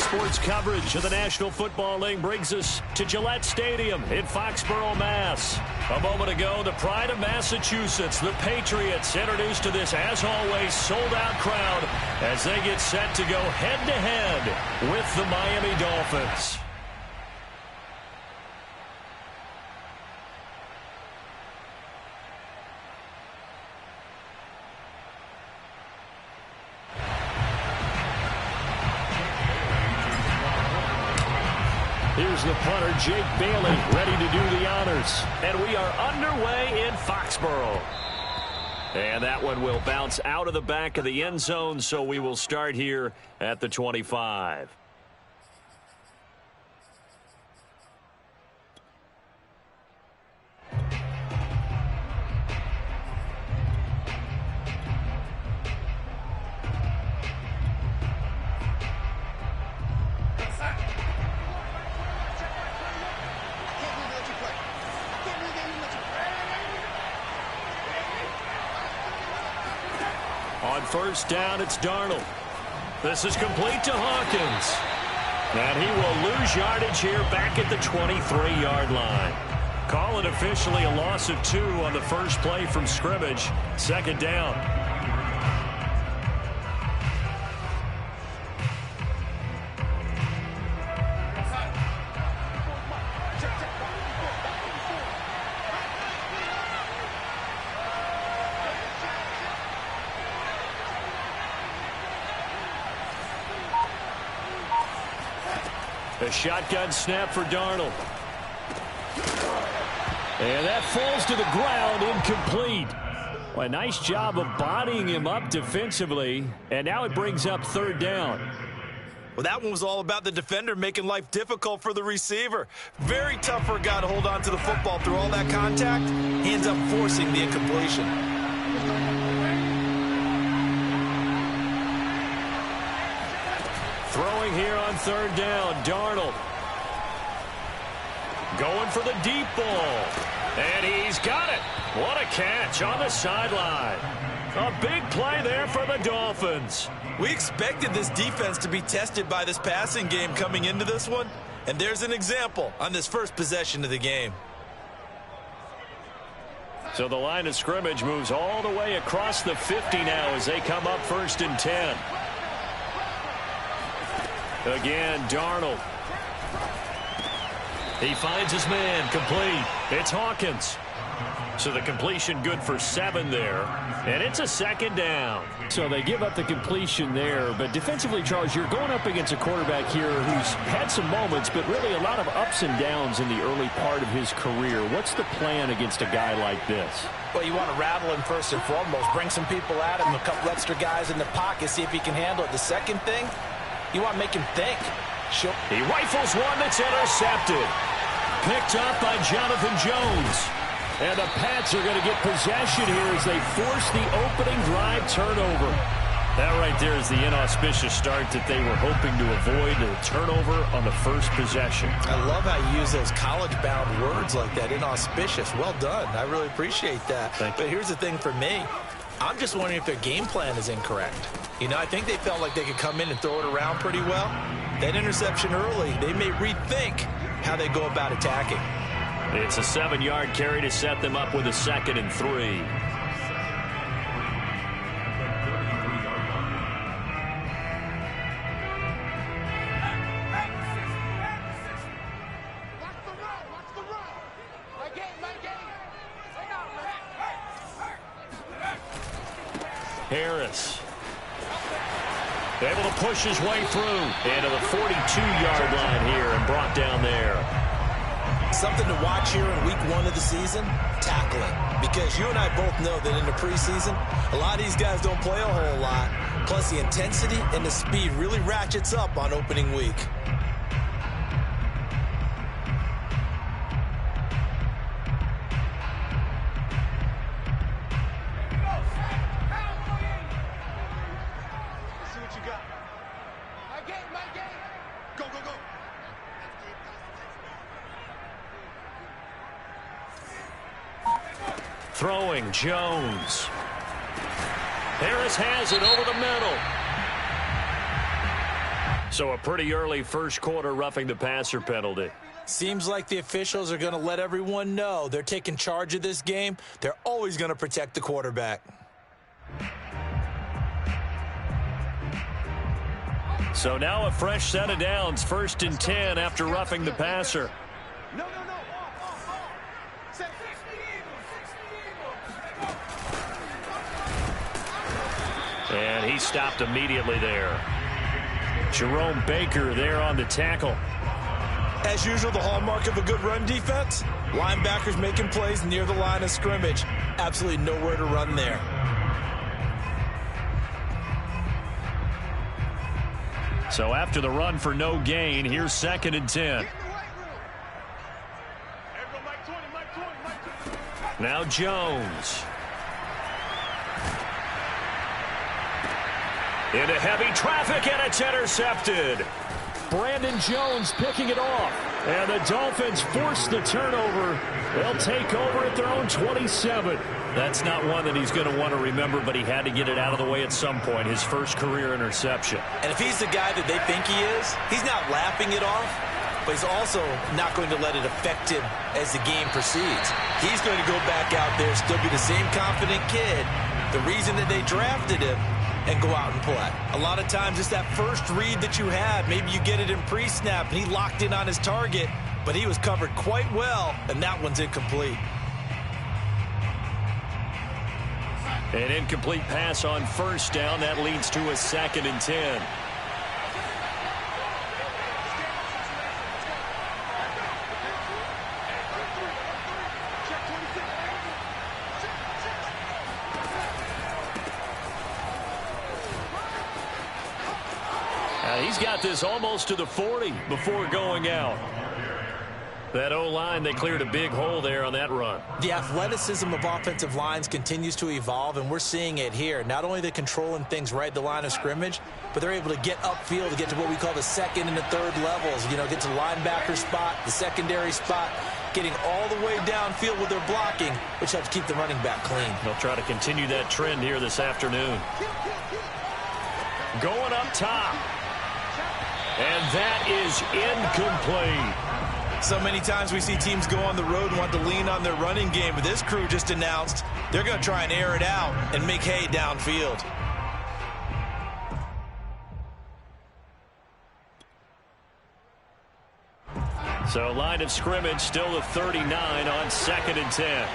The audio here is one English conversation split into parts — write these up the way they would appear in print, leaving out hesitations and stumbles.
Sports coverage of the National Football League brings us to Gillette Stadium in Foxborough, Mass. A moment ago, the pride of Massachusetts, the Patriots, introduced to this, as always, sold-out crowd as they get set to go head-to-head with the Miami Dolphins. Here's the punter, Jake Bailey, ready to do the honors. And we are underway in Foxborough. And that one will bounce out of the back of the end zone, so we will start here at the 25. On first down, it's Darnold. This is complete to Hawkins. And he will lose yardage here back at the 23-yard line. Call it officially a loss of 2 on the first play from scrimmage. Second down. A shotgun snap for Darnold. And that falls to the ground, incomplete. Well, a nice job of bodying him up defensively. And now it brings up third down. Well, that one was all about the defender making life difficult for the receiver. Very tough for a guy to hold on to the football through all that contact. He ends up forcing the incompletion. Throwing here on third down, Darnold. Going for the deep ball. And he's got it. What a catch on the sideline. A big play there for the Dolphins. We expected this defense to be tested by this passing game coming into this one. And there's an example on this first possession of the game. So the line of scrimmage moves all the way across the 50 now as they come up first and 10. Again, Darnold. He finds his man, complete. It's Hawkins. So the completion good for 7 there. And it's a second down. So they give up the completion there. But defensively, Charles, you're going up against a quarterback here who's had some moments, but really a lot of ups and downs in the early part of his career. What's the plan against a guy like this? Well, you want to rattle him first and foremost. Bring some people at him, a couple extra guys in the pocket, see if he can handle it. The second thing, you want to make him think. He rifles one that's intercepted. Picked up by Jonathan Jones. And the Pats are going to get possession here as they force the opening drive turnover. That right there is the inauspicious start that they were hoping to avoid, a turnover on the first possession. I love how you use those college-bound words like that, inauspicious. Well done. I really appreciate that. But here's the thing for me. I'm just wondering if their game plan is incorrect. You know, I think they felt like they could come in and throw it around pretty well. That interception early, they may rethink how they go about attacking. It's a 7-yard carry to set them up with a 2nd and 3. Harris able to push his way through into the 42-yard line here and brought down there. Something to watch here in week 1 of the season, tackling. Because you and I both know that in the preseason, a lot of these guys don't play a whole lot. Plus the intensity and the speed really ratchets up on opening week. Throwing, Jones. Harris has it over the middle. So a pretty early first quarter roughing the passer penalty. Seems like the officials are going to let everyone know they're taking charge of this game. They're always going to protect the quarterback. So now a fresh set of downs, 1st and 10 after roughing the passer. And he stopped immediately there. Jerome Baker there on the tackle. As usual, the hallmark of a good run defense, linebackers making plays near the line of scrimmage. Absolutely nowhere to run there. So after the run for no gain, here's 2nd and 10. Now Jones. Into heavy traffic, and it's intercepted. Brandon Jones picking it off. And the Dolphins force the turnover. They'll take over at their own 27. That's not one that he's going to want to remember, but he had to get it out of the way at some point. His first career interception. And if he's the guy that they think he is, he's not laughing it off, but he's also not going to let it affect him as the game proceeds. He's going to go back out there, still be the same confident kid, the reason that they drafted him, and go out and play. A lot of times it's that first read that you have. Maybe you get it in pre-snap, and he locked in on his target, but he was covered quite well, and that one's incomplete. An incomplete pass on 1st down. That leads to a 2nd and 10. He's got this almost to the 40 before going out. That O-line, they cleared a big hole there on that run. The athleticism of offensive lines continues to evolve, and we're seeing it here. Not only are they controlling things right at the line of scrimmage, but they're able to get upfield to get to what we call the 2nd and the 3rd levels. You know, get to the linebacker spot, the secondary spot, getting all the way downfield with their blocking, which helps keep the running back clean. They'll try to continue that trend here this afternoon. Going up top. And that is incomplete. So many times we see teams go on the road and want to lean on their running game, but this crew just announced they're going to try and air it out and make hay downfield. So line of scrimmage still the 39 on 2nd and 10.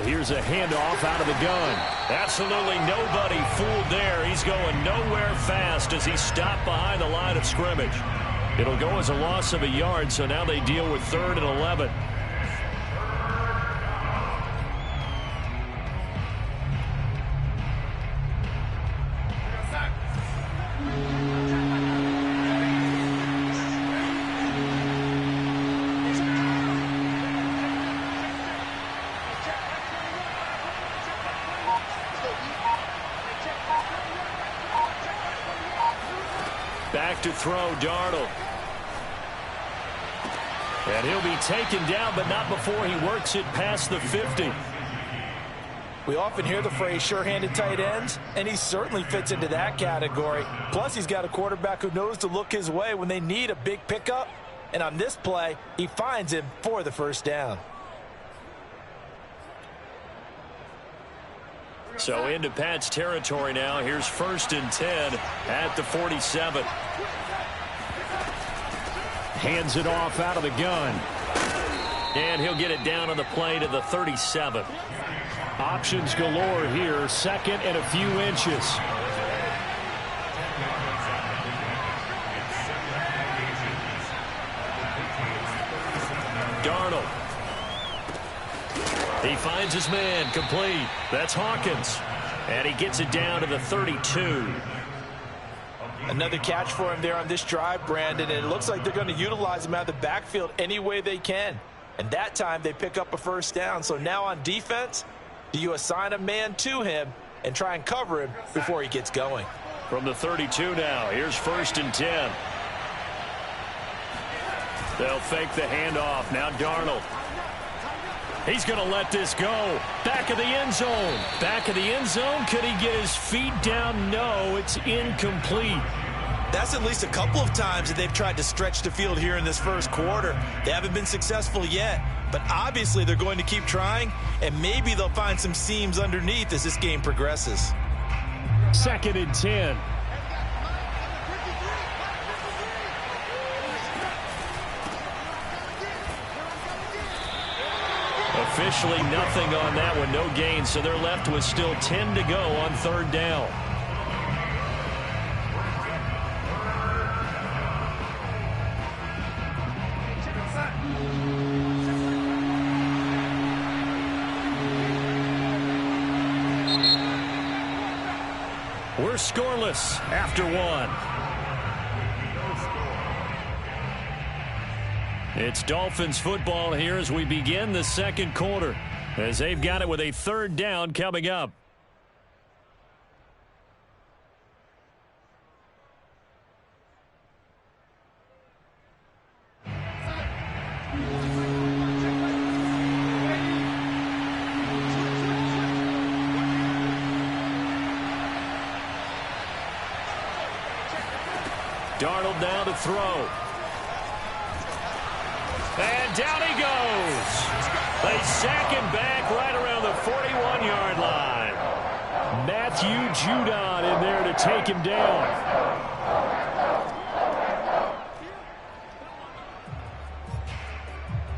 Here's a handoff out of the gun. Absolutely nobody fooled there. He's going nowhere fast as he stopped behind the line of scrimmage. It'll go as a loss of a yard, so now they deal with 3rd and 11. Back to throw, Darnold. And he'll be taken down, but not before he works it past the 50. We often hear the phrase sure-handed tight ends, and he certainly fits into that category. Plus, he's got a quarterback who knows to look his way when they need a big pickup. And on this play, he finds him for the 1st down. So into Pat's territory now. Here's 1st and 10 at the 47. Hands it off out of the gun. And he'll get it down on the play to the 37. Options galore here. 2nd and a few inches. Darnold. He finds his man, complete. That's Hawkins. And he gets it down to the 32. Another catch for him there on this drive, Brandon, and it looks like they're going to utilize him out of the backfield any way they can. And that time they pick up a 1st down. So now on defense, do you assign a man to him and try and cover him before he gets going? From the 32 now, here's 1st and 10. They'll fake the handoff. Now Darnold. He's going to let this go. Back of the end zone. Back of the end zone. Could he get his feet down? No, it's incomplete. That's at least a couple of times that they've tried to stretch the field here in this first quarter. They haven't been successful yet, but obviously they're going to keep trying, and maybe they'll find some seams underneath as this game progresses. 2nd and 10. Officially nothing on that one, no gain, so they're left with still 10 to go on 3rd down. We're scoreless after 1. It's Dolphins football here as we begin the 2nd quarter, as they've got it with a 3rd down coming up. Darnold down to throw. And down he goes. They sack him back right around the 41-yard line. Matthew Judon in there to take him down.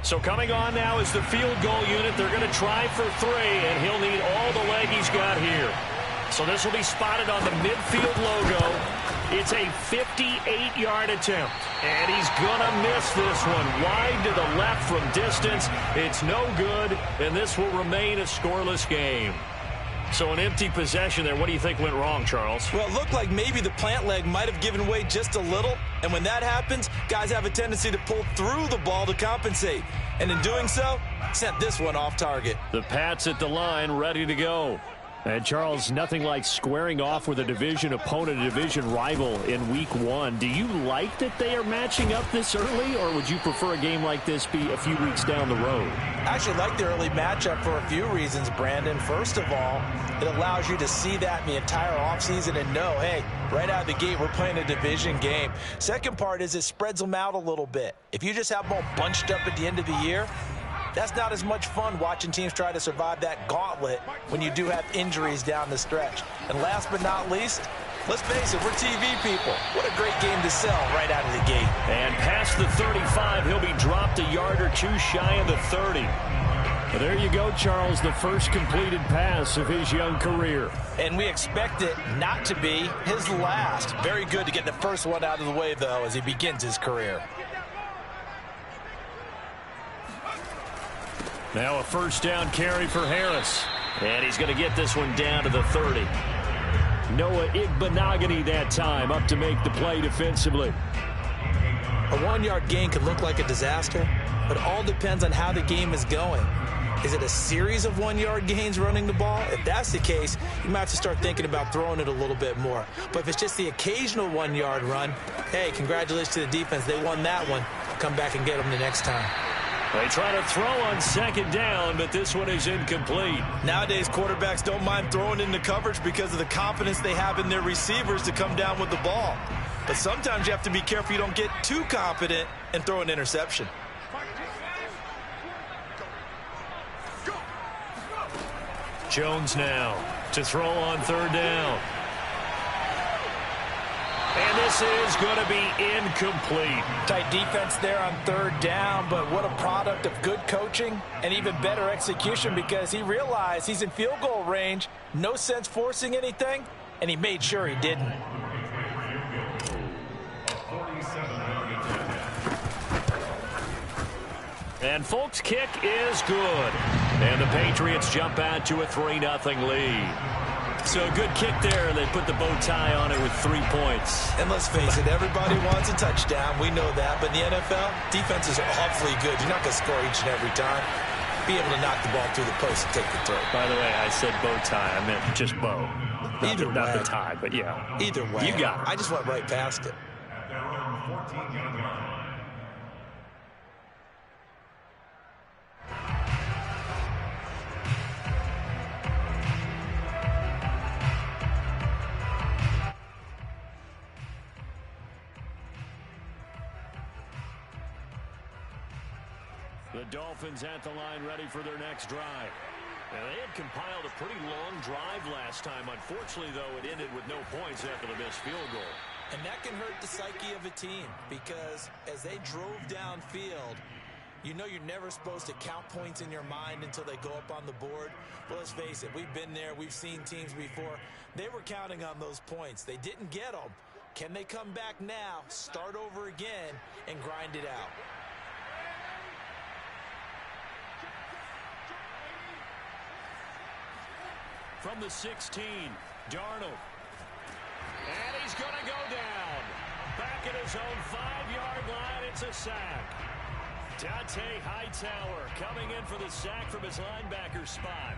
So coming on now is the field goal unit. They're going to try for 3, and he'll need all the leg he's got here. So this will be spotted on the midfield logo. It's a 58-yard attempt, and he's going to miss this one. Wide to the left from distance. It's no good, and this will remain a scoreless game. So an empty possession there. What do you think went wrong, Charles? Well, it looked like maybe the plant leg might have given way just a little, and when that happens, guys have a tendency to pull through the ball to compensate. And in doing so, sent this one off target. The Pats at the line, ready to go. And, Charles, nothing like squaring off with a division opponent, a division rival in Week 1. Do you like that they are matching up this early, or would you prefer a game like this be a few weeks down the road? I actually like the early matchup for a few reasons, Brandon. First of all, it allows you to see that in the entire offseason and know, hey, right out of the gate, we're playing a division game. Second part is it spreads them out a little bit. If you just have them all bunched up at the end of the year, that's not as much fun watching teams try to survive that gauntlet when you do have injuries down the stretch. And last but not least, let's face it, we're TV people. What a great game to sell right out of the gate. And past the 35, he'll be dropped a yard or two shy of the 30. But there you go, Charles, the first completed pass of his young career. And we expect it not to be his last. Very good to get the first one out of the way, though, as he begins his career. Now a first down carry for Harris. And he's going to get this one down to the 30. Noah Igbenogany that time up to make the play defensively. A 1-yard gain can look like a disaster, but it all depends on how the game is going. Is it a series of 1-yard gains running the ball? If that's the case, you might have to start thinking about throwing it a little bit more. But if it's just the occasional 1-yard run, hey, congratulations to the defense. They won that one. Come back and get them the next time. They try to throw on second down, but this one is incomplete. Nowadays, quarterbacks don't mind throwing into coverage because of the confidence they have in their receivers to come down with the ball. But sometimes you have to be careful you don't get too confident and throw an interception. Jones now to throw on third down. And this is going to be incomplete. Tight defense there on third down, but what a product of good coaching and even better execution because he realized he's in field goal range. No sense forcing anything, and he made sure he didn't. And Folk's kick is good. And the Patriots jump out to a 3-0 lead. So a good kick there. They put the bow tie on it with 3 points. And let's face it, everybody wants a touchdown. We know that. But in the NFL, defenses are awfully good. You're not going to score each and every time. Be able to knock the ball through the post and take the throw. By the way, I said bow tie. I meant just bow. Not the tie, but yeah. Either way. You got it. I just went right past it. The Dolphins at the line ready for their next drive. Now, they had compiled a pretty long drive last time. Unfortunately, though, it ended with no points after the missed field goal. And that can hurt the psyche of a team because as they drove downfield, you know you're never supposed to count points in your mind until they go up on the board. But let's face it, we've been there. We've seen teams before. They were counting on those points. They didn't get them. Can they come back now, start over again, and grind it out? From the 16, Darnold. And he's going to go down. Back at his own 5-yard line, it's a sack. Dante Hightower coming in for the sack from his linebacker spot.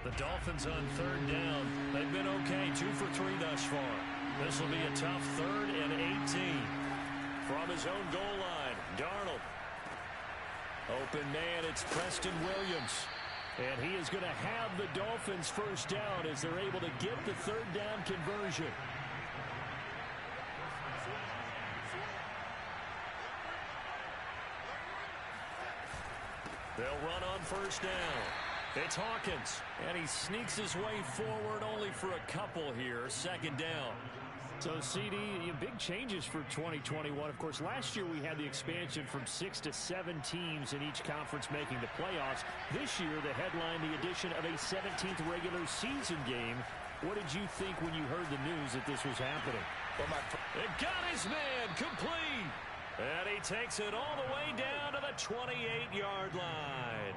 The Dolphins on third down. They've been okay, 2 for 3 thus far. This will be a tough 3rd and 18. From his own goal line, Darnold. Open man, it's Preston Williams. And he is going to have the Dolphins first down as they're able to get the 3rd down conversion. They'll run on first down. It's Hawkins. And he sneaks his way forward only for a couple here. 2nd down. So, CD, big changes for 2021. Of course, last year we had the expansion from 6 to 7 teams in each conference making the playoffs. This year, the headline, the addition of a 17th regular season game. What did you think when you heard the news that this was happening? Well, it got his man complete. And he takes it all the way down to the 28-yard line.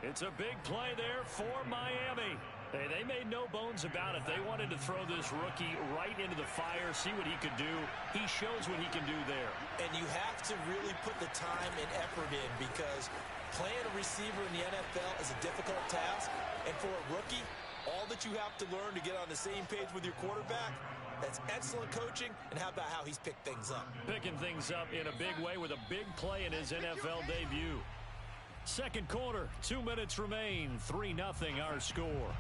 It's a big play there for Miami. Hey, they made no bones about it. They wanted to throw this rookie right into the fire, see what he could do. He shows what he can do there. And you have to really put the time and effort in because playing a receiver in the NFL is a difficult task. And for a rookie, all that you have to learn to get on the same page with your quarterback, that's excellent coaching. And how about how he's picked things up? Picking things up in a big way with a big play in his NFL debut. Second quarter, 2 minutes remain. 3-0 our score.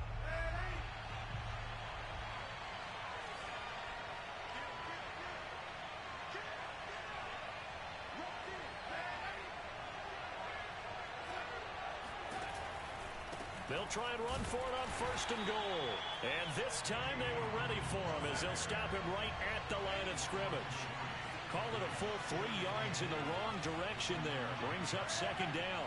They'll try and run for it on 1st and goal. And this time they were ready for him as they'll stop him right at the line of scrimmage. Call it a full 3 yards in the wrong direction there. Brings up 2nd down.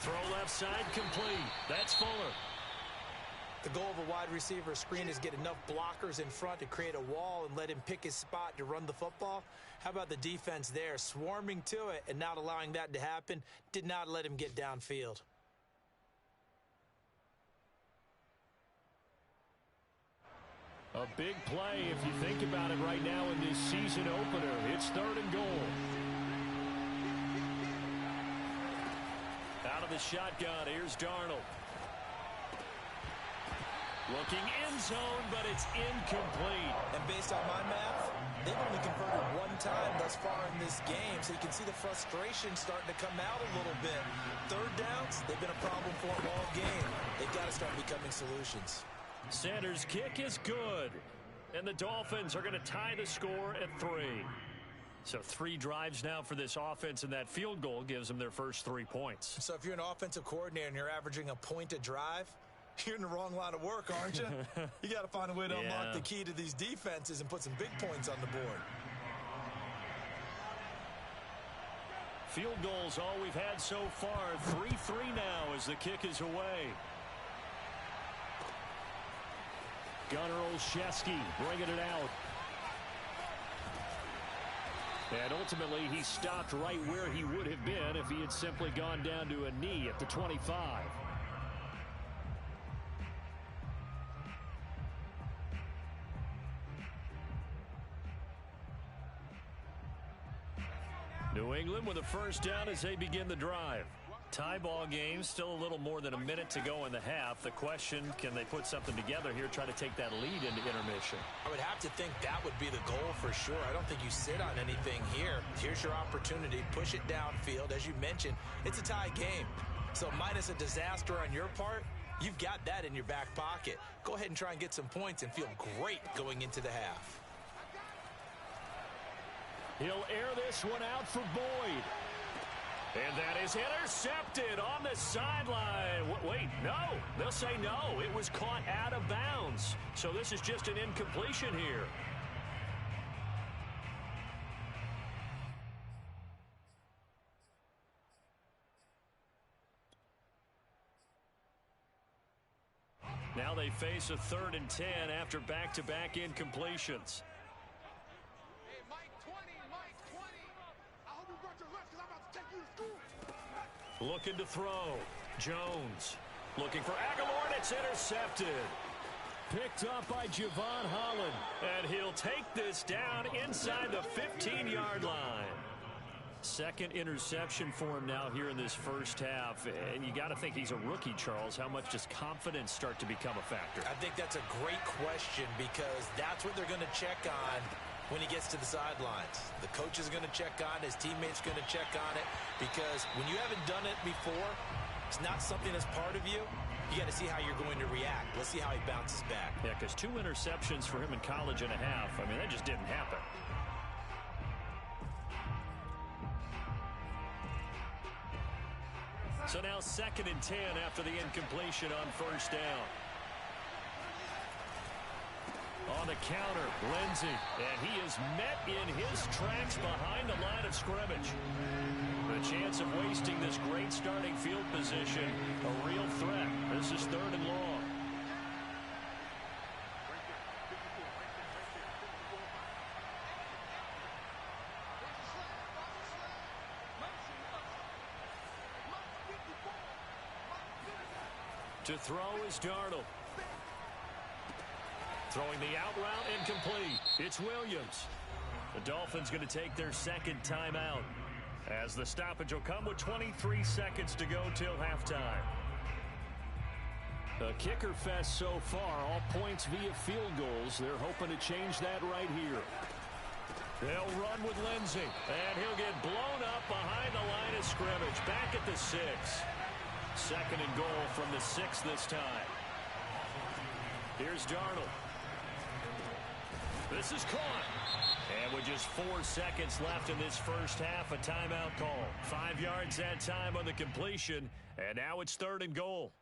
Throw left side complete. That's Fuller. The goal of a wide receiver screen is get enough blockers in front to create a wall and let him pick his spot to run the football. How about the defense there, swarming to it and not allowing that to happen? Did not let him get downfield. A big play if you think about it right now in this season opener. It's 3rd and goal. Out of the shotgun, here's Darnold. Looking end zone, but it's incomplete. And based on my math, they've only converted 1 time thus far in this game, so you can see the frustration starting to come out a little bit. 3rd downs, they've been a problem for them all game. They've got to start becoming solutions. Sanders' kick is good. And the Dolphins are going to tie the score at 3. So 3 drives now for this offense, and that field goal gives them their first 3 points. So if you're an offensive coordinator and you're averaging a point a drive, you're in the wrong line of work, aren't you? You got to find a way to unlock the key to these defenses and put some big points on the board. Field goals all we've had so far. 3-3 now as the kick is away. Gunnar Olszewski bringing it out. And ultimately, he stopped right where he would have been if he had simply gone down to a knee at the 25. New England with a first down as they begin the drive. Tie ball game, still a little more than a minute to go in the half. The question, can they put something together here, try to take that lead into intermission? I would have to think that would be the goal for sure. I don't think you sit on anything here. Here's your opportunity. Push it downfield. As you mentioned, it's a tie game. So minus a disaster on your part, you've got that in your back pocket. Go ahead and try and get some points and feel great going into the half. He'll air this one out for Boyd. And that is intercepted on the sideline. Wait, no. They'll say no. It was caught out of bounds. So this is just an incompletion here. Now they face a 3rd and 10 after back-to-back incompletions. Hey, Mike 20, Mike 20. I hope you brought your lunch because I'm about to take you to school. Looking to throw. Jones looking for Aguilar, and it's intercepted. Picked up by Javon Holland. And he'll take this down inside the 15-yard line. Second interception for him now here in this first half. And you got to think he's a rookie, Charles. How much does confidence start to become a factor? I think that's a great question because that's what they're going to check on when he gets to the sidelines. The coach is going to check on it. His teammates going to check on it because when you haven't done it before, it's not something that's part of you. You got to see how you're going to react. Let's see how he bounces back. Yeah, because 2 interceptions for him in college and a half. I mean, that just didn't happen. So now 2nd and 10 after the incompletion on first down. On the counter, Lindsey. And he is met in his tracks behind the line of scrimmage. The chance of wasting this great starting field position, a real threat. This is 3rd and long. To throw is Darnold. Throwing the out route, incomplete. It's Williams. The Dolphins going to take their 2nd timeout as the stoppage will come with 23 seconds to go till halftime. A kicker fest so far, all points via field goals. They're hoping to change that right here. They'll run with Lindsey, and he'll get blown up behind the line of scrimmage. Back at the 6. 2nd and goal from the 6 this time. Here's Darnold. This is caught. And with just 4 seconds left in this first half, a timeout call. 5 yards that time on the completion, and now it's 3rd and goal.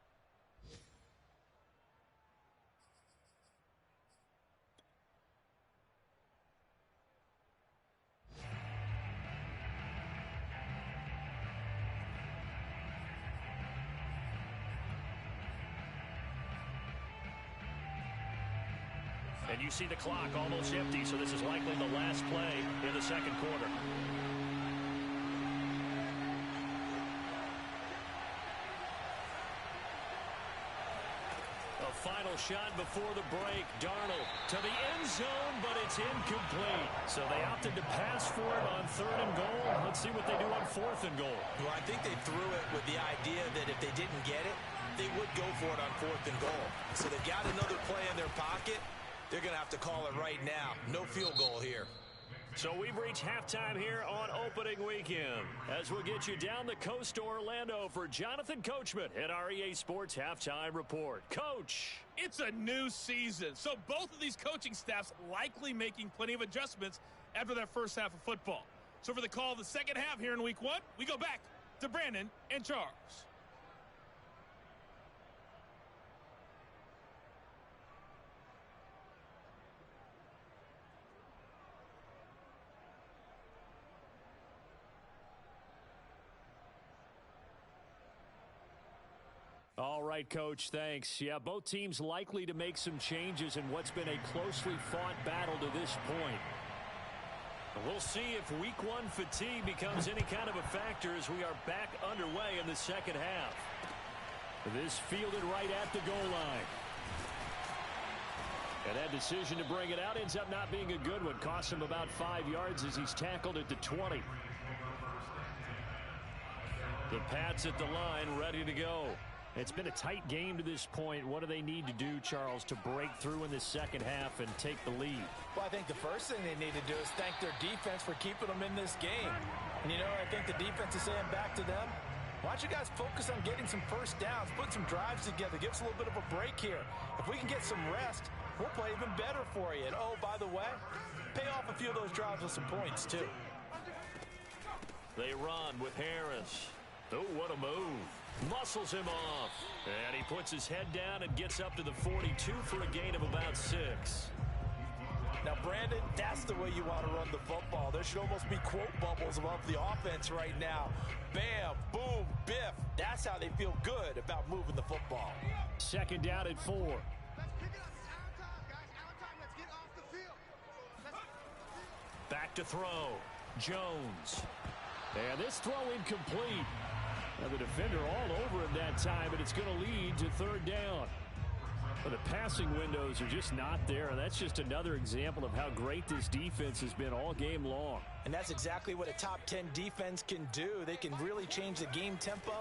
And you see the clock almost empty, so this is likely the last play in the 2nd quarter. A final shot before the break. Darnold to the end zone, but it's incomplete. So they opted to pass for it on 3rd and goal. Let's see what they do on 4th and goal. Well, I think they threw it with the idea that if they didn't get it, they would go for it on 4th and goal. So they've got another play in their pocket. They're going to have to call it right now. No field goal here. So we've reached halftime here on opening weekend. As we'll get you down the coast to Orlando for Jonathan Coachman at our EA Sports Halftime Report. Coach. It's a new season, so both of these coaching staffs likely making plenty of adjustments after that first half of football. So for the call of the second half here in week 1, we go back to Brandon and Charles. All right, Coach, thanks. Yeah, both teams likely to make some changes in what's been a closely fought battle to this point. We'll see if week 1 fatigue becomes any kind of a factor as we are back underway in the 2nd half. This fielded right at the goal line. And that decision to bring it out ends up not being a good one. Costs him about 5 yards as he's tackled at the 20. The Pats at the line, ready to go. It's been a tight game to this point. What do they need to do, Charles, to break through in the 2nd half and take the lead? Well, I think the first thing they need to do is thank their defense for keeping them in this game. And, you know, I think the defense is saying back to them, Why don't you guys focus on getting some first downs, put some drives together, give us a little bit of a break here. If we can get some rest, we'll play even better for you. And, oh, by the way, pay off a few of those drives with some points, too. They run with Harris. Oh, what a move. Muscles him off. And he puts his head down and gets up to the 42 for a gain of about 6. Now, Brandon, that's the way you want to run the football. There should almost be quote bubbles above the offense right now. Bam, boom, biff. That's how they feel good about moving the football. Second down at 4. Let's pick it up. It's our time, guys. Our time. Let's get off the field. Back to throw. Jones. And this throw incomplete. Now the defender all over him that time, and it's going to lead to third down. But the passing windows are just not there, and that's just another example of how great this defense has been all game long. And that's exactly what a top 10 defense can do. They can really change the game tempo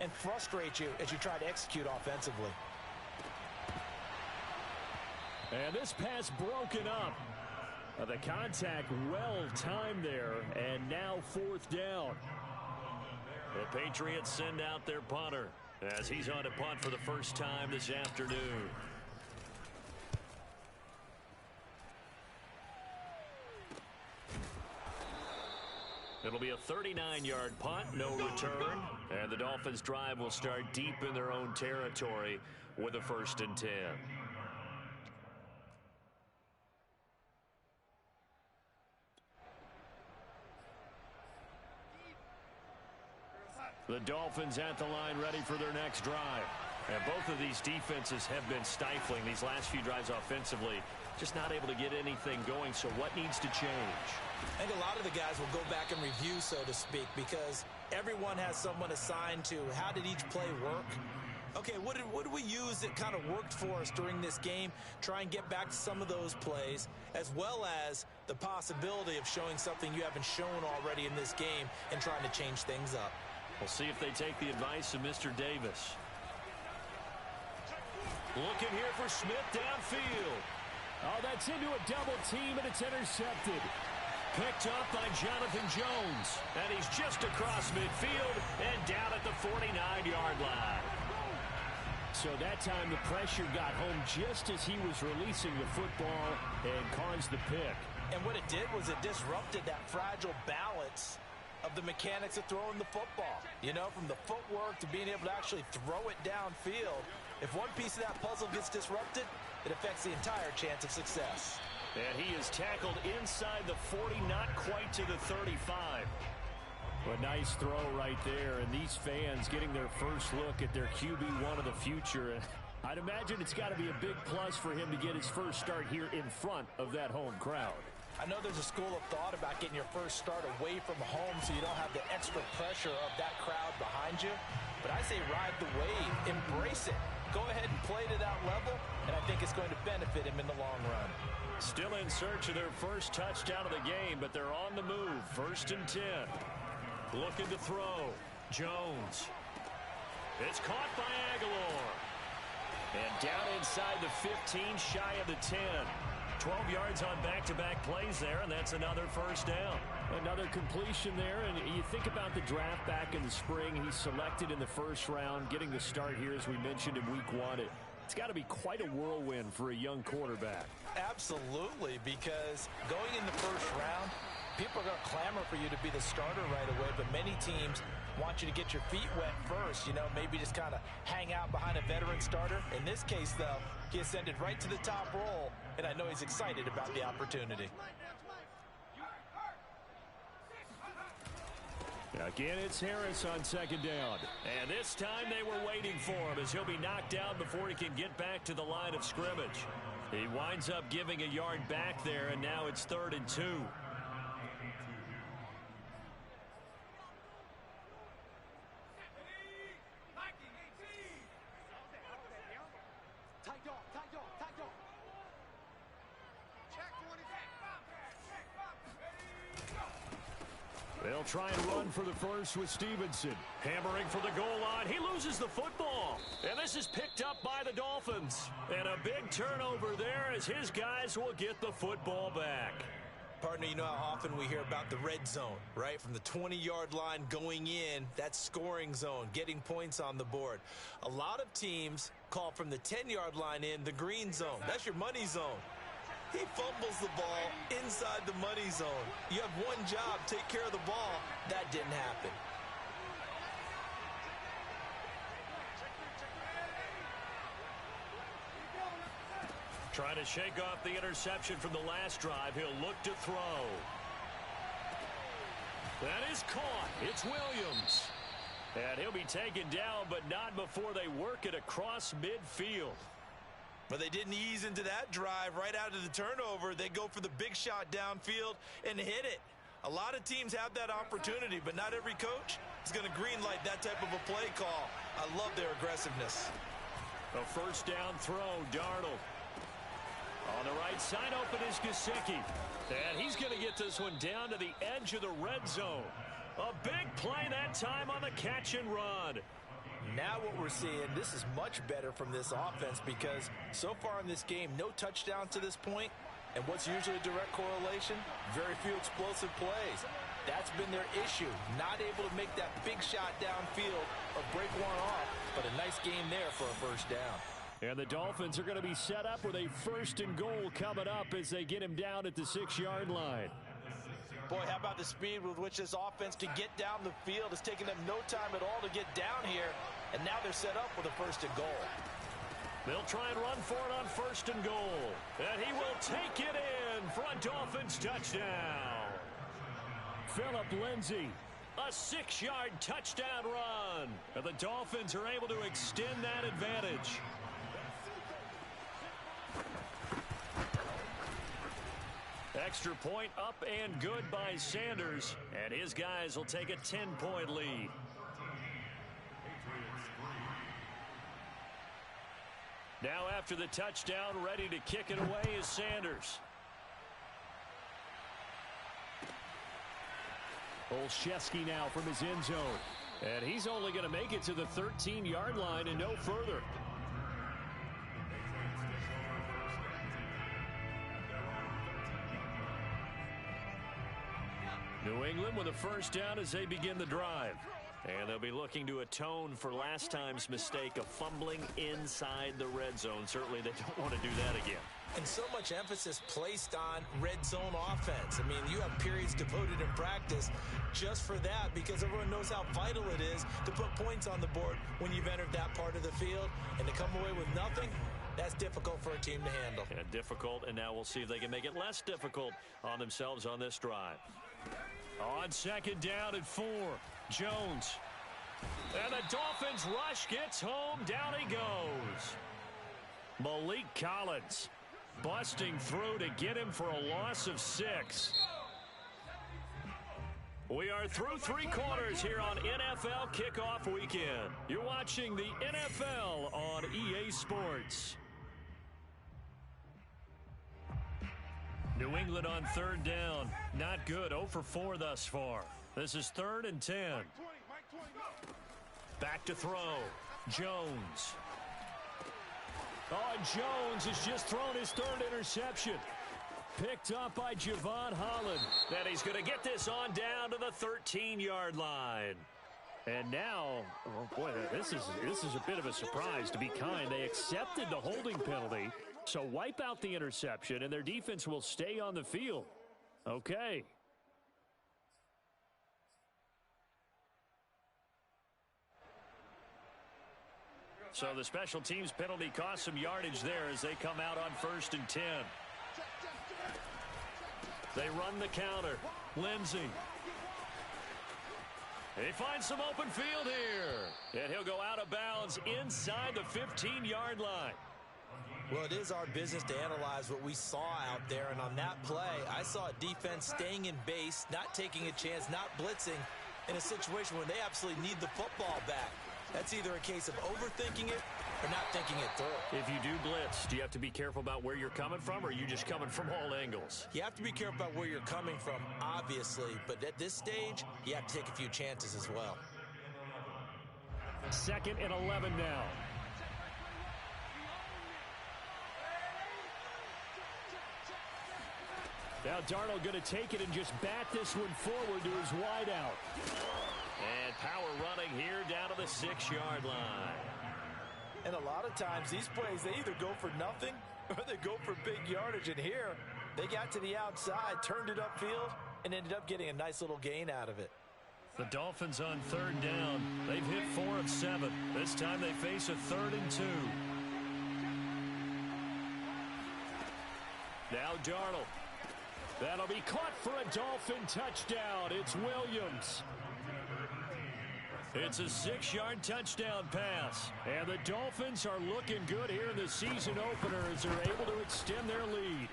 and frustrate you as you try to execute offensively. And this pass broken up. The contact well timed there, and now fourth down. The Patriots send out their punter as he's on to punt for the first time this afternoon. It'll be a 39-yard punt, no return, and the Dolphins' drive will start deep in their own territory with a 1st and 10. The Dolphins at the line ready for their next drive. And both of these defenses have been stifling these last few drives offensively. Just not able to get anything going, so what needs to change? I think a lot of the guys will go back and review, so to speak, because everyone has someone assigned to how did each play work. Okay, what did we use that kind of worked for us during this game? Try and get back to some of those plays, as well as the possibility of showing something you haven't shown already in this game and trying to change things up. We'll see if they take the advice of Mr. Davis. Looking here for Smith downfield. Oh, that's into a double team, and it's intercepted. Picked up by Jonathan Jones. And he's just across midfield and down at the 49-yard line. So that time the pressure got home just as he was releasing the football and caused the pick. And what it did was it disrupted that fragile balance of the mechanics of throwing the football. You know, from the footwork to being able to actually throw it downfield. If one piece of that puzzle gets disrupted, it affects the entire chance of success. And he is tackled inside the 40, not quite to the 35. A nice throw right there, and these fans getting their first look at their QB1 of the future. I'd imagine it's got to be a big plus for him to get his first start here in front of that home crowd. I know there's a school of thought about getting your first start away from home so you don't have the extra pressure of that crowd behind you. But I say ride the wave, embrace it. Go ahead and play to that level, and I think it's going to benefit him in the long run. Still in search of their first touchdown of the game, but they're on the move. 1st and 10. Looking to throw. Jones. It's caught by Aguilar. And down inside the 15, shy of the 10. 12 yards on back-to-back plays there, and that's another first down. Another completion there, and you think about the draft back in the spring. He's selected in the first round, getting the start here, as we mentioned, in week 1. It's got to be quite a whirlwind for a young quarterback. Absolutely, because going in the first round, people are going to clamor for you to be the starter right away, but many teams want you to get your feet wet first, you know, maybe just kind of hang out behind a veteran starter. In this case, though, he ascended right to the top roll, and I know he's excited about the opportunity. Again, it's Harris on 2nd down. And this time they were waiting for him as he'll be knocked down before he can get back to the line of scrimmage. He winds up giving a yard back there, and now it's 3rd and 2. They'll try and run for the first with Stevenson. Hammering for the goal line. He loses the football. And this is picked up by the Dolphins. And a big turnover there as his guys will get the football back. Partner, you know how often we hear about the red zone, right? From the 20-yard line going in, that scoring zone, getting points on the board. A lot of teams call from the 10-yard line in the green zone. That's your money zone. He fumbles the ball inside the money zone. You have one job, take care of the ball. That didn't happen. Trying to shake off the interception from the last drive. He'll look to throw. That is caught. It's Williams. And he'll be taken down, but not before they work it across midfield. But they didn't ease into that drive right out of the turnover. They go for the big shot downfield and hit it. A lot of teams have that opportunity, but not every coach is going to greenlight that type of a play call. I love their aggressiveness. A first down throw, Darnold. On the right side, open is Gesicki. And he's going to get this one down to the edge of the red zone. A big play that time on the catch and run. Now what we're seeing, this is much better from this offense because so far in this game, no touchdown to this point. And what's usually a direct correlation? Very few explosive plays. That's been their issue. Not able to make that big shot downfield or break one off, but a nice game there for a first down. And the Dolphins are going to be set up with a first and goal coming up as they get him down at the 6-yard line. Boy, how about the speed with which this offense can get down the field? It's taken them no time at all to get down here, and now they're set up with a first and goal. They'll try and run for it on first and goal. And he will take it in for a Dolphins touchdown. Phillip Lindsay, a 6-yard touchdown run. And the Dolphins are able to extend that advantage. Extra point up and good by Sanders. And his guys will take a 10-point lead. Now after the touchdown, ready to kick it away is Sanders. Olszewski now from his end zone. And he's only going to make it to the 13-yard line and no further. New England with a first down as they begin the drive. And they'll be looking to atone for last time's mistake of fumbling inside the red zone. Certainly they don't want to do that again. And so much emphasis placed on red zone offense. I mean, you have periods devoted in practice just for that because everyone knows how vital it is to put points on the board when you've entered that part of the field. And to come away with nothing, that's difficult for a team to handle. Yeah, difficult, and now we'll see if they can make it less difficult on themselves on this drive. On second down at 4, Jones. And the Dolphins rush gets home. Down he goes. Malik Collins busting through to get him for a loss of 6. We are through 3 quarters here on NFL Kickoff Weekend. You're watching the NFL on EA Sports. New England on third down. Not good. 0 for 4 thus far. This is 3rd and 10. Back to throw. Jones. Oh, Jones has just thrown his 3rd interception. Picked up by Javon Holland. Then he's going to get this on down to the 13-yard line. And now, oh boy, this is a bit of a surprise, to be kind. They accepted the holding penalty, so wipe out the interception, and their defense will stay on the field. Okay. So the special teams penalty cost some yardage there as they come out on 1st and 10. They run the counter. Lindsay. He finds some open field here. And he'll go out of bounds inside the 15-yard line. Well, it is our business to analyze what we saw out there. And on that play, I saw a defense staying in base, not taking a chance, not blitzing in a situation where they absolutely need the football back. That's either a case of overthinking it or not thinking it through. If you do blitz, do you have to be careful about where you're coming from, or are you just coming from all angles? You have to be careful about where you're coming from, obviously. But at this stage, you have to take a few chances as well. 2nd and 11 now. Now Darnold going to take it and just bat this one forward to his wideout. And power running here down to the 6-yard line. And a lot of times these plays, they either go for nothing or they go for big yardage. And here, they got to the outside, turned it upfield, and ended up getting a nice little gain out of it. The Dolphins on 3rd down. They've hit 4 of 7. This time they face a 3rd and 2. Now Darnold. That'll be caught for a Dolphin touchdown. It's Williams. It's a 6-yard touchdown pass. And the Dolphins are looking good here in the season opener as they're able to extend their lead.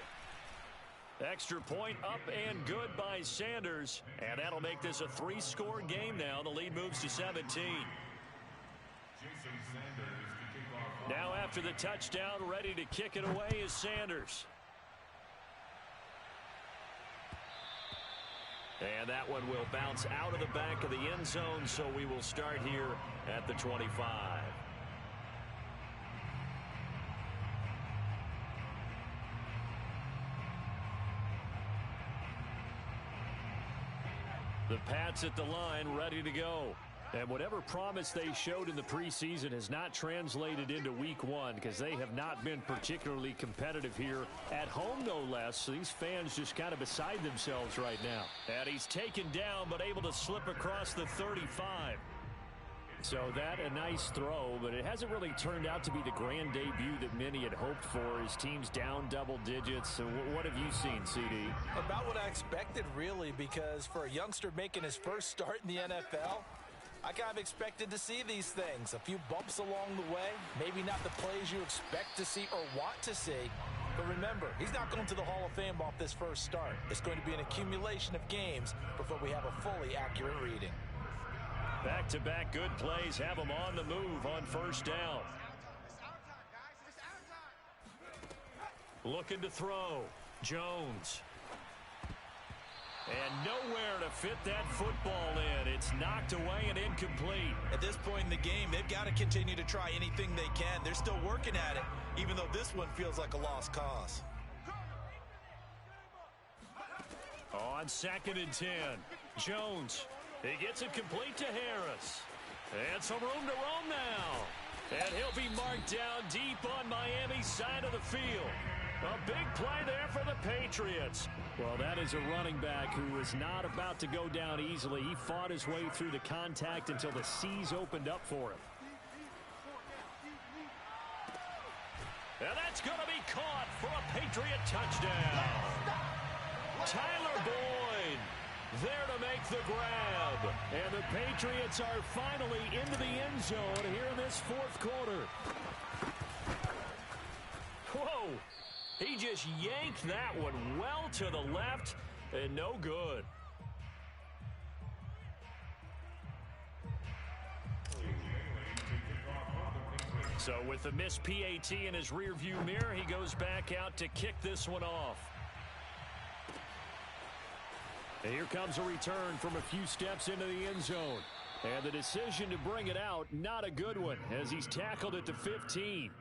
Extra point up and good by Sanders. And that'll make this a 3-score game now. The lead moves to 17. Now after the touchdown, ready to kick it away is Sanders. And that one will bounce out of the back of the end zone, so we will start here at the 25. The Pats at the line, ready to go. And whatever promise they showed in the preseason has not translated into week 1 because they have not been particularly competitive here at home, no less. So these fans just kind of beside themselves right now. And he's taken down but able to slip across the 35. So that a nice throw, but it hasn't really turned out to be the grand debut that many had hoped for. His team's down double digits. So what have you seen, CD? About what I expected, really, because for a youngster making his first start in the NFL, I kind of expected to see these things. A few bumps along the way. Maybe not the plays you expect to see or want to see. But remember, he's not going to the Hall of Fame off this first start. It's going to be an accumulation of games before we have a fully accurate reading. Back-to-back good plays have him on the move on 1st down. Looking to throw. Jones. And nowhere to fit that football in. It's knocked away and incomplete. At this point in the game, they've got to continue to try anything they can. They're still working at it, even though this one feels like a lost cause. On 2nd and 10, Jones. He gets it complete to Harris. And some room to roam now. And he'll be marked down deep on Miami's side of the field. A big play there for the Patriots. Well, that is a running back who is not about to go down easily. He fought his way through the contact until the seas opened up for him. And that's going to be caught for a Patriot touchdown. Tyler Boyd there to make the grab. And the Patriots are finally into the end zone here in this 4th quarter. Whoa. He just yanked that one well to the left and no good. So with the missed PAT in his rearview mirror, he goes back out to kick this one off. And here comes a return from a few steps into the end zone. And the decision to bring it out, not a good one, as he's tackled at the 15.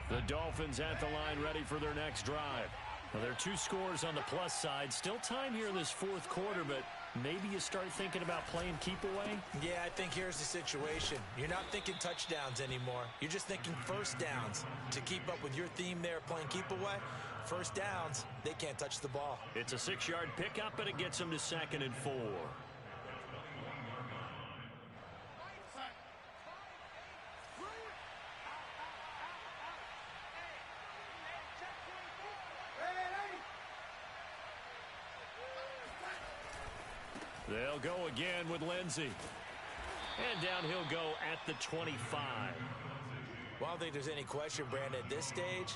The Dolphins at the line ready for their next drive. Well, there are 2 scores on the plus side. Still time here in this 4th quarter, but maybe you start thinking about playing keep away? Yeah, I think here's the situation. You're not thinking touchdowns anymore. You're just thinking 1st downs. To keep up with your theme there, playing keep away, 1st downs, they can't touch the ball. It's a 6-yard pickup, and it gets them to 2nd and 4. They'll go again with Lindsey. And down he'll go at the 25. Well, I don't think there's any question, Brandon, at this stage,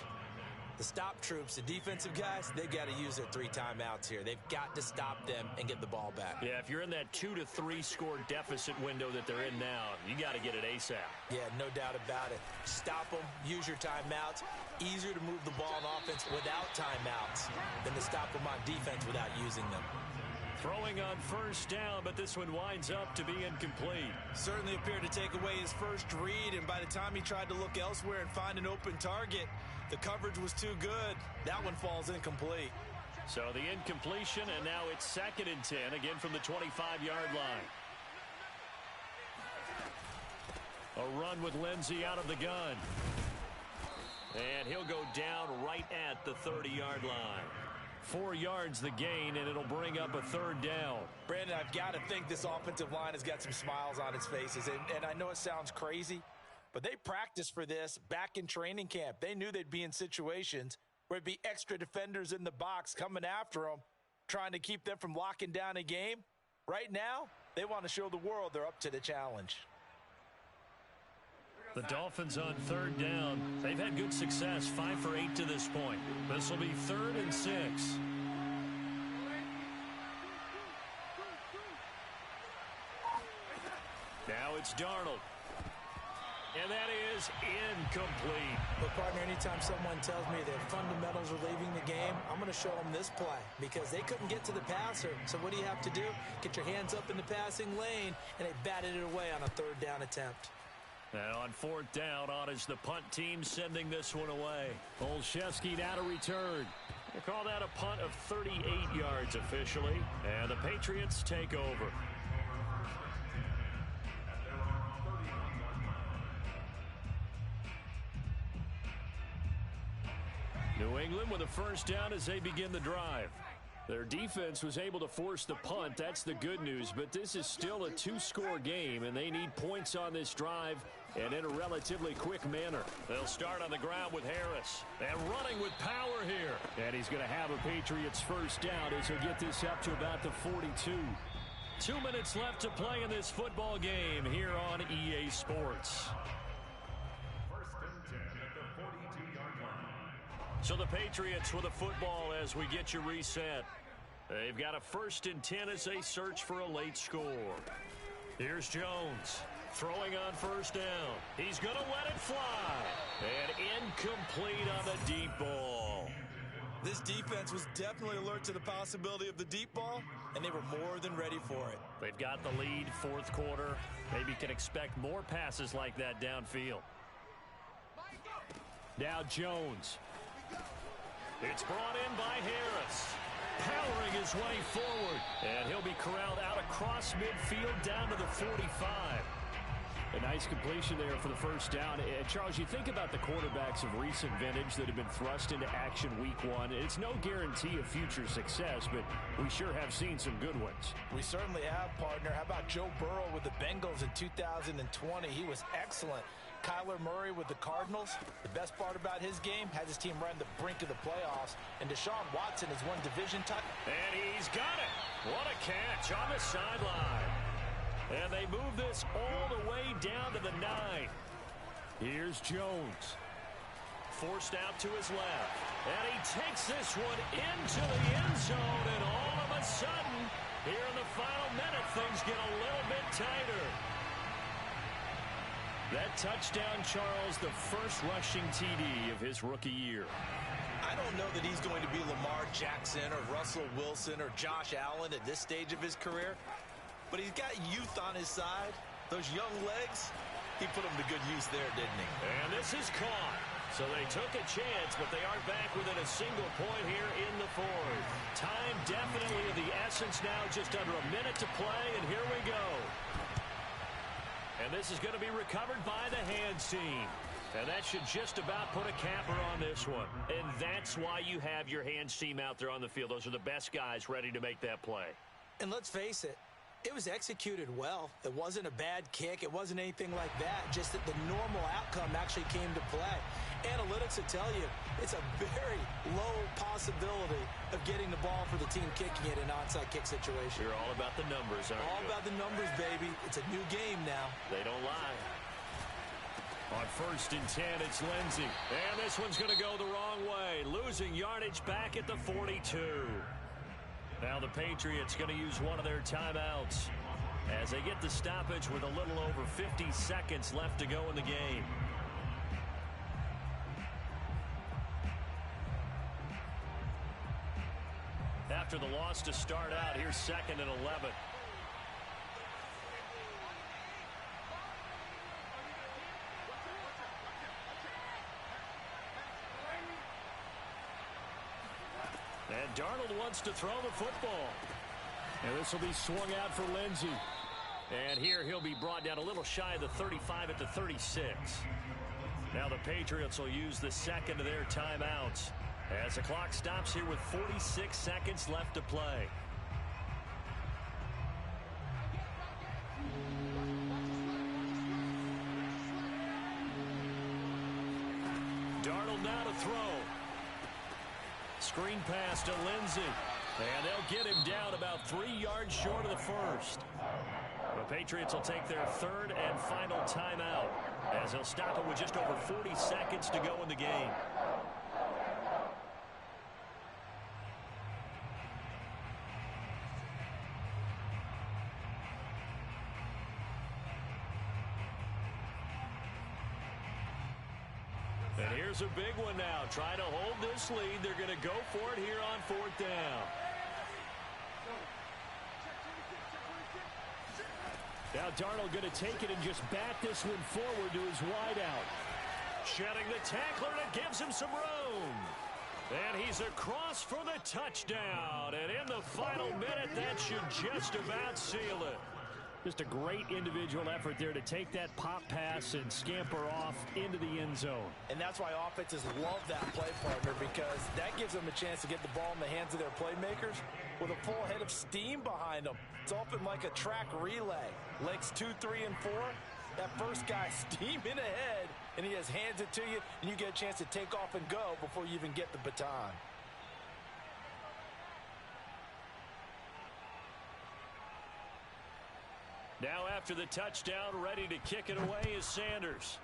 The stop troops, the defensive guys, they've got to use their 3 timeouts here. They've got to stop them and get the ball back. Yeah, if you're in that 2 to 3 score deficit window that they're in now, you got to get it ASAP. Yeah, no doubt about it. Stop them, use your timeouts. Easier to move the ball on offense without timeouts than to stop them on defense without using them. Throwing on first down, but this one winds up to be incomplete. Certainly appeared to take away his first read, and by the time he tried to look elsewhere and find an open target, the coverage was too good. That one falls incomplete. So the incompletion, and now it's 2nd and 10, again from the 25-yard line. A run with Lindsey out of the gun. And he'll go down right at the 30-yard line. 4 yards the gain, and it'll bring up a 3rd down. Brandon, I've got to think this offensive line has got some smiles on its faces. And I know it sounds crazy, but they practiced for this back in training camp. They knew they'd be in situations where there'd be extra defenders in the box coming after them, trying to keep them from locking down a game. Right now, they want to show the world they're up to the challenge. The Dolphins on 3rd down. They've had good success, 5 for 8 to this point. This will be 3rd and 6. Now it's Darnold. And that is incomplete. But, partner, anytime someone tells me their fundamentals are leaving the game, I'm going to show them this play because they couldn't get to the passer. So what do you have to do? Get your hands up in the passing lane, and they batted it away on a 3rd down attempt. Now on 4th down, on is the punt team sending this one away. Olszewski now to return. They call that a punt of 38 yards officially, and the Patriots take over. New England with a 1st down as they begin the drive. Their defense was able to force the punt. That's the good news, but this is still a 2-score game, and they need points on this drive and in a relatively quick manner. They'll start on the ground with Harris, and running with power here. And he's going to have a Patriots 1st down as he'll get this up to about the 42. 2 minutes left to play in this football game here on EA Sports. 1st and 10 at the 42-yard line. So the Patriots with a football as we get you reset. They've got a 1st and 10 as they search for a late score. Here's Jones throwing on 1st down. He's going to let it fly. And incomplete on the deep ball. This defense was definitely alert to the possibility of the deep ball, and they were more than ready for it. They've got the lead, 4th quarter. Maybe can expect more passes like that downfield. Now Jones. It's brought in by Harris. Powering his way forward. And he'll be corralled out across midfield down to the 45. A nice completion there for the 1st down. And Charles, you think about the quarterbacks of recent vintage that have been thrust into action week 1. It's no guarantee of future success, but we sure have seen some good ones. We certainly have, partner. How about Joe Burrow with the Bengals in 2020? He was excellent. Kyler Murray with the Cardinals. The best part about his game, has his team right on the brink of the playoffs. And Deshaun Watson has won division title. And he's got it. What a catch on the sideline. And they move this all the way down to the 9. Here's Jones. Forced out to his left. And he takes this one into the end zone. And all of a sudden, here in the final minute, things get a little bit tighter. That touchdown, Charles, the first rushing TD of his rookie year. I don't know that he's going to be Lamar Jackson or Russell Wilson or Josh Allen at this stage of his career, but he's got youth on his side. Those young legs, he put them to good use there, didn't he? And this is caught. So they took a chance, but they aren't back within a single point here in the 4th. Time definitely of the essence now, just under a minute to play, and here we go. And this is going to be recovered by the hands team. And that should just about put a capper on this one. And that's why you have your hands team out there on the field. Those are the best guys ready to make that play. And let's face it, it was executed well. It wasn't a bad kick. It wasn't anything like that. Just that the normal outcome actually came to play. Analytics will tell you it's a very low possibility of getting the ball for the team kicking it in an onside kick situation. You're all about the numbers, aren't you? All about the numbers, baby. It's a new game now. They don't lie. On 1st and 10, it's Lindsey. And this one's going to go the wrong way. Losing yardage back at the 42. Now the Patriots going to use one of their timeouts as they get the stoppage with a little over 50 seconds left to go in the game. After the loss to start out, here's 2nd and 11. And Darnold wants to throw the football. And this will be swung out for Lindsey. And here he'll be brought down a little shy of the 35 at the 36. Now the Patriots will use the 2nd of their timeouts as the clock stops here with 46 seconds left to play. Darnold now to throw. Screen pass to Lindsey. And they'll get him down about 3 yards short of the first. The Patriots will take their 3rd and final timeout as they'll stop it with just over 40 seconds to go in the game. And here's a big one now. Trying to hold this lead. They're going to go for it here on 4th down. Now Darnold going to take it and just bat this one forward to his wideout. Shedding the tackler, and it gives him some room. And he's across for the touchdown. And in the final minute, that should just about seal it. Just a great individual effort there to take that pop pass and scamper off into the end zone. And that's why offenses love that play, partner, because that gives them a chance to get the ball in the hands of their playmakers with a full head of steam behind them. It's often like a track relay. Legs 2, 3, and 4. That first guy steaming ahead, and he just hands it to you, and you get a chance to take off and go before you even get the baton. Now after the touchdown, ready to kick it away is Sanders.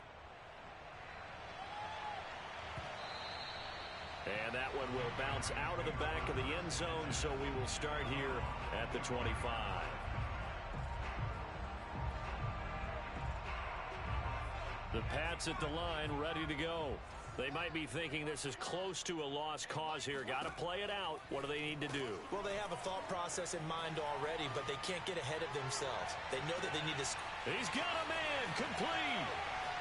And that one will bounce out of the back of the end zone, so we will start here at the 25. The Pats at the line, ready to go. They might be thinking this is close to a lost cause here. Got to play it out. What do they need to do? Well, they have a thought process in mind already, but they can't get ahead of themselves. They know that they need to... He's got a man, complete.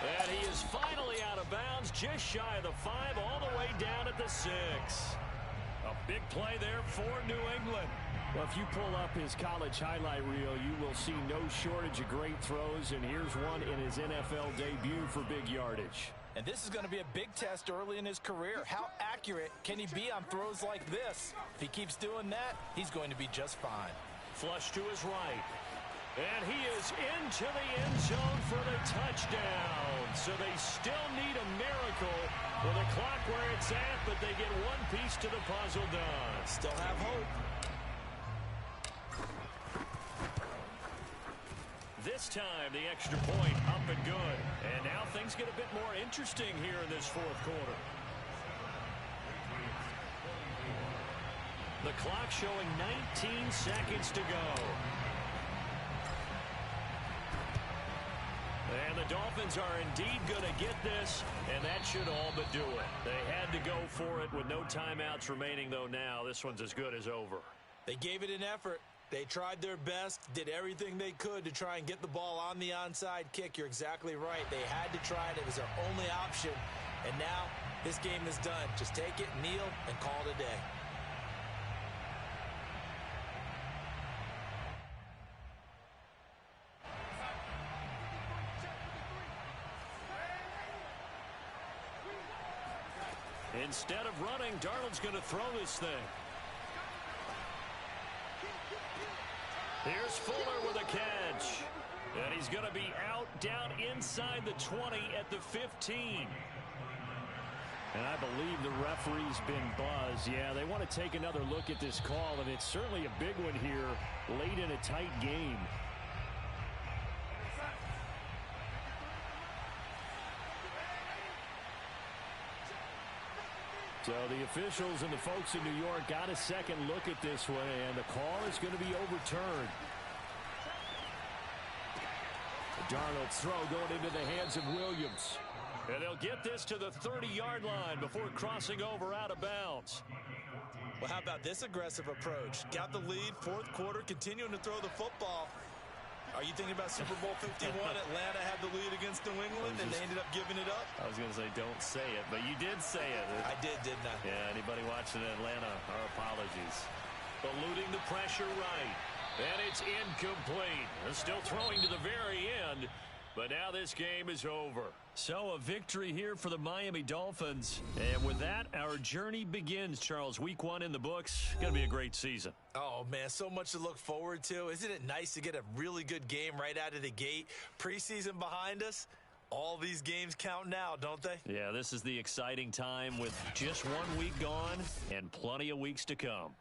And he is finally out of bounds, just shy of the 5, all the way down at the 6. A big play there for New England. Well, if you pull up his college highlight reel, you will see no shortage of great throws, and here's one in his NFL debut for big yardage. And this is going to be a big test early in his career. How accurate can he be on throws like this? If he keeps doing that, he's going to be just fine. Flush to his right. And he is into the end zone for the touchdown. So they still need a miracle with the clock where it's at, but they get one piece to the puzzle done. Still have hope. This time, the extra point up and good. And now things get a bit more interesting here in this 4th quarter. The clock showing 19 seconds to go. And the Dolphins are indeed going to get this, and that should all but do it. They had to go for it with no timeouts remaining, though now this one's as good as over. They gave it an effort. They tried their best, did everything they could to try and get the ball on the onside kick. You're exactly right. They had to try it. It was their only option. And now this game is done. Just take it, kneel, and call it a day. Instead of running, Darnold's going to throw this thing. Here's Fuller with a catch. And he's going to be out down inside the 20 at the 15. And I believe the referee's been buzzed. Yeah, they want to take another look at this call, and it's certainly a big one here late in a tight game. So the officials and the folks in New York got a second look at this one, and the call is going to be overturned. Darnold's throw going into the hands of Williams. And they'll get this to the 30-yard line before crossing over out of bounds. Well, how about this aggressive approach? Got the lead, fourth quarter, continuing to throw the football. Are you thinking about Super Bowl 51? Atlanta had the lead against New England, and they ended up giving it up? I was going to say don't say it, but you did say it. I did, didn't I? Yeah, anybody watching Atlanta, our apologies. Eluding the pressure right. And it's incomplete. They're still throwing to the very end, but now this game is over. So a victory here for the Miami Dolphins. And with that, our journey begins, Charles. Week 1 in the books. Going to be a great season. Oh, man, so much to look forward to. Isn't it nice to get a really good game right out of the gate? Preseason behind us. All these games count now, don't they? Yeah, this is the exciting time with just 1 week gone and plenty of weeks to come.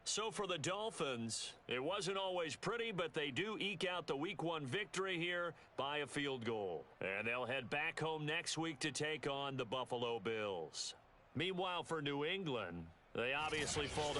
So for the Dolphins, it wasn't always pretty, but they do eke out the Week 1 victory here by a field goal. And they'll head back home next week to take on the Buffalo Bills. Meanwhile, for New England, they obviously fall